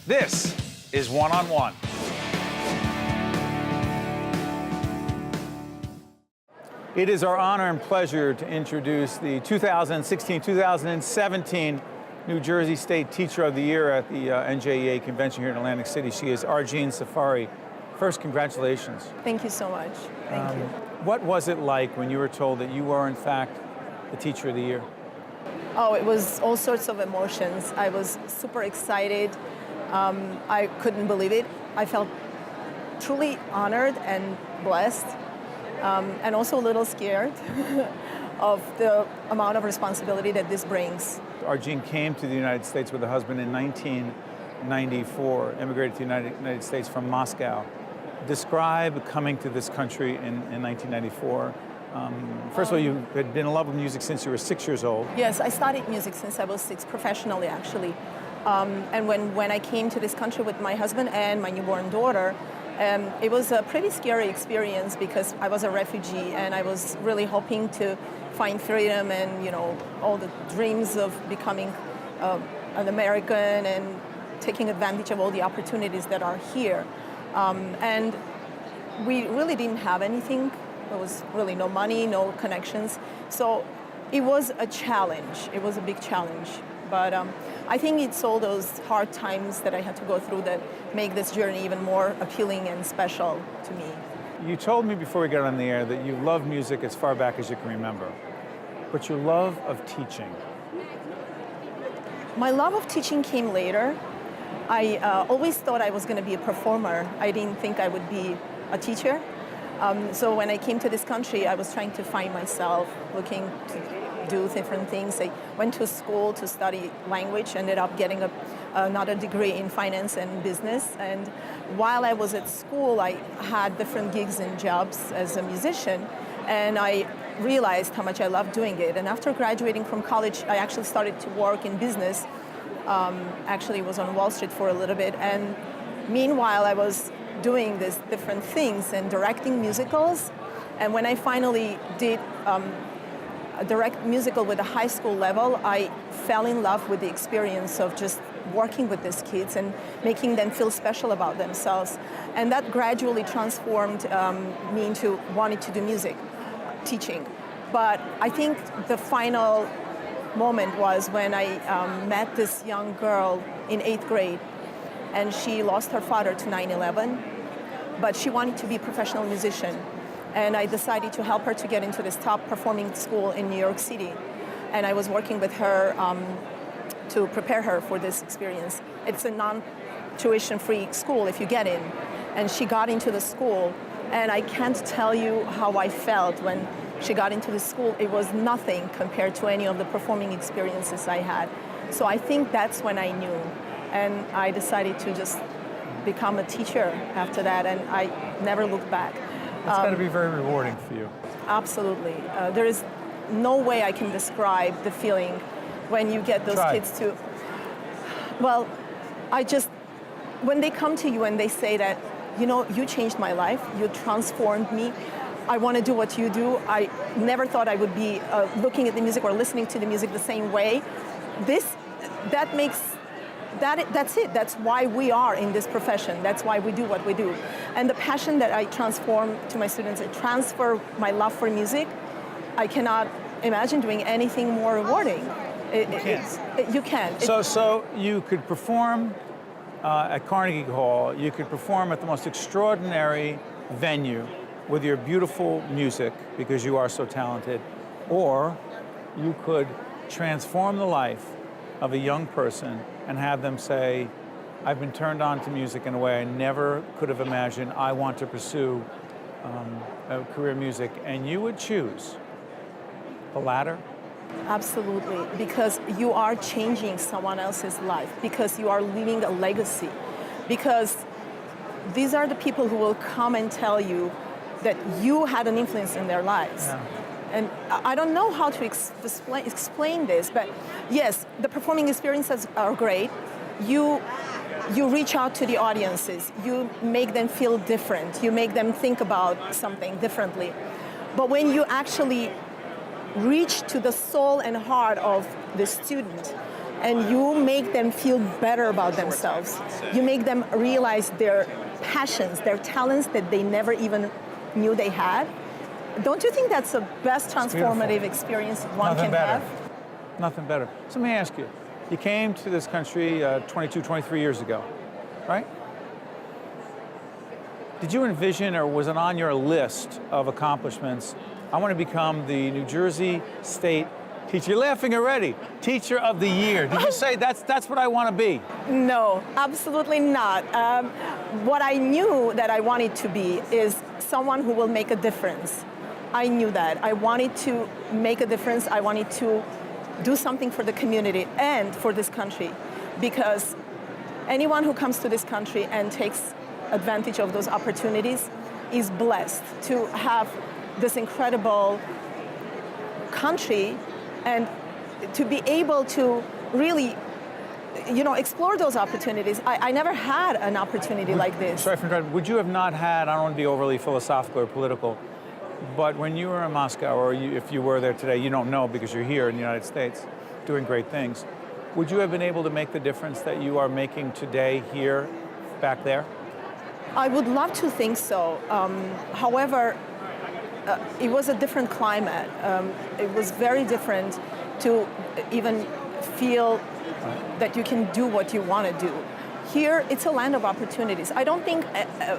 This is One on One. It is our honor and pleasure to introduce the 2016-2017 New Jersey State Teacher of the Year at the NJEA convention here in Atlantic City. She is Argine Safari. First, congratulations. Thank you so much. Thank you. What was it like when you were told that you were, in fact, the Teacher of the Year? Oh, it was all sorts of emotions. I was super excited. I couldn't believe it. I felt truly honored and blessed, and also a little scared of the amount of responsibility that this brings. Argine came to the United States with a husband in 1994, immigrated to the United States from Moscow. Describe coming to this country in 1994. First of all, you had been in love with music since you were 6 years old. Yes, I studied music since I was 6, professionally actually. And when I came to this country with my husband and my newborn daughter, it was a pretty scary experience because I was a refugee and I was really hoping to find freedom and, you know, all the dreams of becoming an American and taking advantage of all the opportunities that are here. And we really didn't have anything. There was really no money, no connections. So it was a challenge. It was a big challenge. But I think it's all those hard times that I had to go through that make this journey even more appealing and special to me. You told me before we got on the air that you love music as far back as you can remember, but your love of teaching. My love of teaching came later. I always thought I was going to be a performer. I didn't think I would be a teacher. So when I came to this country, I was trying to find myself, looking to do different things. I went to school to study language, ended up getting another degree in finance and business. And while I was at school, I had different gigs and jobs as a musician, and I realized how much I loved doing it. And after graduating from college, I actually started to work in business. Actually was on Wall Street for a little bit, and meanwhile I was doing these different things and directing musicals. And when I finally did a direct musical with a high school level, I fell in love with the experience of just working with these kids and making them feel special about themselves. And that gradually transformed me into wanting to do music, teaching. But I think the final moment was when I met this young girl in 8th grade, and she lost her father to 9/11, but she wanted to be a professional musician. And I decided to help her to get into this top performing school in New York City. And I was working with her to prepare her for this experience. It's a non-tuition-free school if you get in. And she got into the school, and I can't tell you how I felt when she got into the school. It was nothing compared to any of the performing experiences I had. So I think that's when I knew. And I decided to just become a teacher after that, and I never looked back. It's got to be very rewarding for you. Absolutely. There is no way I can describe the feeling when you get those kids to... Well, when they come to you and they say that, you know, you changed my life, you transformed me, I want to do what you do. I never thought I would be looking at the music or listening to the music the same way. That's it. That's why we are in this profession. That's why we do what we do. And the passion that I transform to my students, I transfer my love for music. I cannot imagine doing anything more rewarding. You can. So you could perform at Carnegie Hall. You could perform at the most extraordinary venue with your beautiful music because you are so talented, or you could transform the life of a young person and have them say, I've been turned on to music in a way I never could have imagined. I want to pursue a career in music. And you would choose the latter? Absolutely, because you are changing someone else's life, because you are leaving a legacy, because these are the people who will come and tell you that you had an influence in their lives. Yeah. And I don't know how to explain this, but yes, the performing experiences are great. You reach out to the audiences. You make them feel different. You make them think about something differently. But when you actually reach to the soul and heart of the student and you make them feel better about themselves. You make them realize their passions, their talents that they never even knew they had. Don't you think that's the best transformative experience one can have? Nothing better. So let me ask you, you came to this country 22, 23 years ago, right? Did you envision, or was it on your list of accomplishments, I want to become the New Jersey State Teacher? You're laughing already. Teacher of the Year. Did you say that's what I want to be? No, absolutely not. What I knew that I wanted to be is someone who will make a difference. I knew that. I wanted to make a difference. I wanted to do something for the community and for this country, because anyone who comes to this country and takes advantage of those opportunities is blessed to have this incredible country and to be able to really, explore those opportunities. I never had an opportunity like this. Sorry for interrupting. Would you have not had, I don't want to be overly philosophical or political, but when you were in Moscow, or if you were there today, you don't know because you're here in the United States doing great things, would you have been able to make the difference that you are making today here, back there? I would love to think so. However, it was a different climate. It was very different to even feel that you can do what you want to do. Here, it's a land of opportunities. I don't think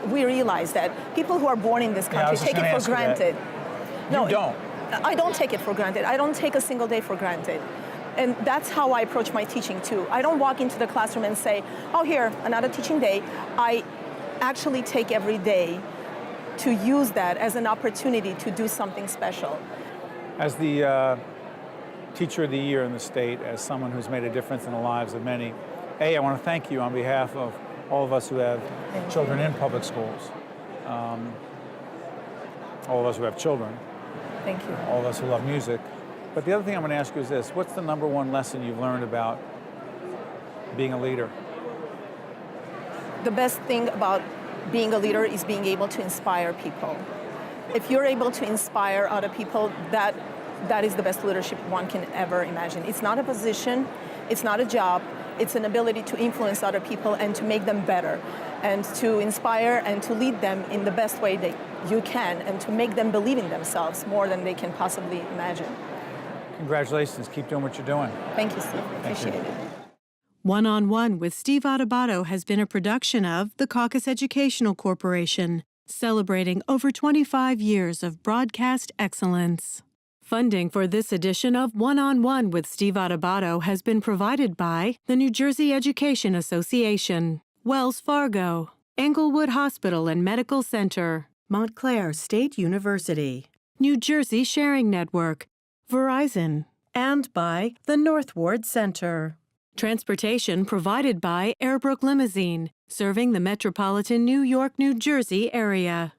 we realize that people who are born in this country take it for granted. No, you don't. I don't take it for granted. I don't take a single day for granted. And that's how I approach my teaching too. I don't walk into the classroom and say, oh, here, another teaching day. I actually take every day to use that as an opportunity to do something special. As the Teacher of the Year in the state, as someone who's made a difference in the lives of many, I want to thank you on behalf of all of us who have children in public schools, all of us who have children, thank you, all of us who love music. But the other thing I'm going to ask you is this: what's the number one lesson you've learned about being a leader? The best thing about being a leader is being able to inspire people. If you're able to inspire other people, that is the best leadership one can ever imagine. It's not a position, it's not a job, it's an ability to influence other people and to make them better, and to inspire and to lead them in the best way that you can, and to make them believe in themselves more than they can possibly imagine. Congratulations, keep doing what you're doing. Thank you, Steve. Appreciate it. One-on-One with Steve Adubato has been a production of the Caucus Educational Corporation, celebrating over 25 years of broadcast excellence. Funding for this edition of One-on-One with Steve Adubato has been provided by the New Jersey Education Association, Wells Fargo, Englewood Hospital and Medical Center, Montclair State University, New Jersey Sharing Network, Verizon, and by the North Ward Center. Transportation provided by Airbrook Limousine, serving the metropolitan New York, New Jersey area.